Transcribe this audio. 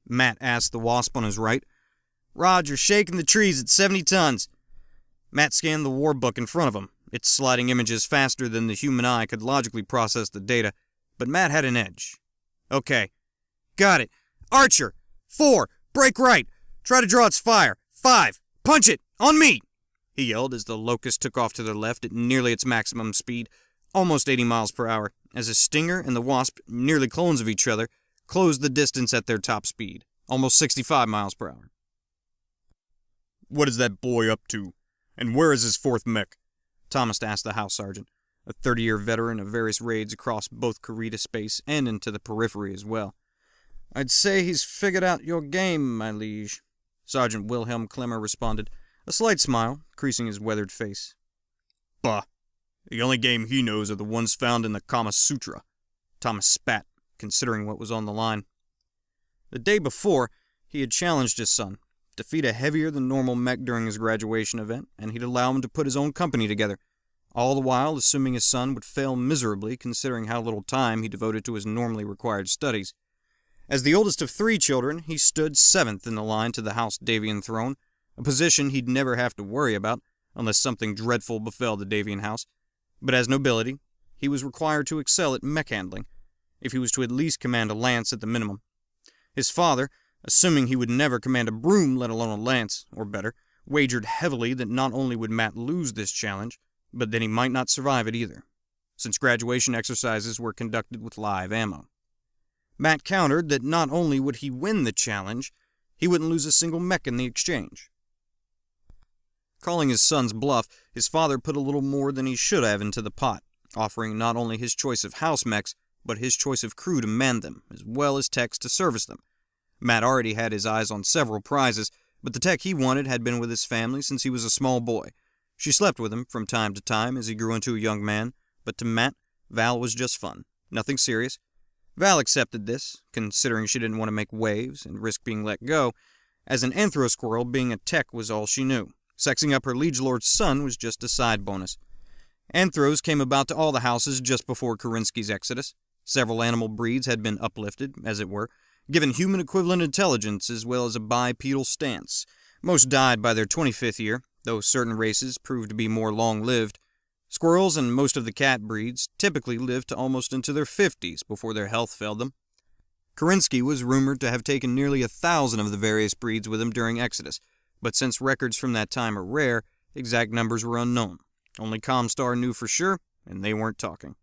Matt asked the Wasp on his right. Roger, shaking the trees at 70 tons. Matt scanned the war book in front of him, its sliding images faster than the human eye could logically process the data, but Matt had an edge. Okay. Got it. Archer! 4! Break right! Try to draw its fire! 5! Punch it! On me! He yelled as the Locust took off to their left at nearly its maximum speed, almost 80 miles per hour, as his Stinger and the Wasp, nearly clones of each other, closed the distance at their top speed, almost 65 miles per hour. What is that boy up to? And where is his 4th mech? Thomas asked the house sergeant, a 30-year veteran of various raids across both Karita space and into the periphery as well. I'd say he's figured out your game, my liege, Sergeant Wilhelm Clemmer responded, a slight smile creasing his weathered face. Bah! The only game he knows are the ones found in the Kama Sutra. Thomas spat, considering what was on the line. The day before, he had challenged his son, defeat a heavier-than-normal mech during his graduation event, and he'd allow him to put his own company together, all the while assuming his son would fail miserably considering how little time he devoted to his normally required studies. As the oldest of 3 children, he stood 7th in the line to the House Davian throne, a position he'd never have to worry about, unless something dreadful befell the Davian house. But as nobility, he was required to excel at mech handling, if he was to at least command a lance at the minimum. His father, assuming he would never command a broom, let alone a lance, or better, wagered heavily that not only would Matt lose this challenge, but that he might not survive it either, since graduation exercises were conducted with live ammo. Matt countered that not only would he win the challenge, he wouldn't lose a single mech in the exchange. Calling his son's bluff, his father put a little more than he should have into the pot, offering not only his choice of house mechs, but his choice of crew to man them, as well as techs to service them. Matt already had his eyes on several prizes, but the tech he wanted had been with his family since he was a small boy. She slept with him from time to time as he grew into a young man, but to Matt, Val was just fun, nothing serious. Val accepted this, considering she didn't want to make waves and risk being let go, as an anthro squirrel being a tech was all she knew. Sexing up her liege lord's son was just a side bonus. Anthros came about to all the houses just before Kerensky's exodus. Several animal breeds had been uplifted, as it were, given human equivalent intelligence as well as a bipedal stance. Most died by their 25th year, though certain races proved to be more long-lived. Squirrels and most of the cat breeds typically lived to almost into their 50s before their health failed them. Kerensky was rumored to have taken nearly 1,000 of the various breeds with him during Exodus, but since records from that time are rare, exact numbers were unknown. Only Comstar knew for sure, and they weren't talking.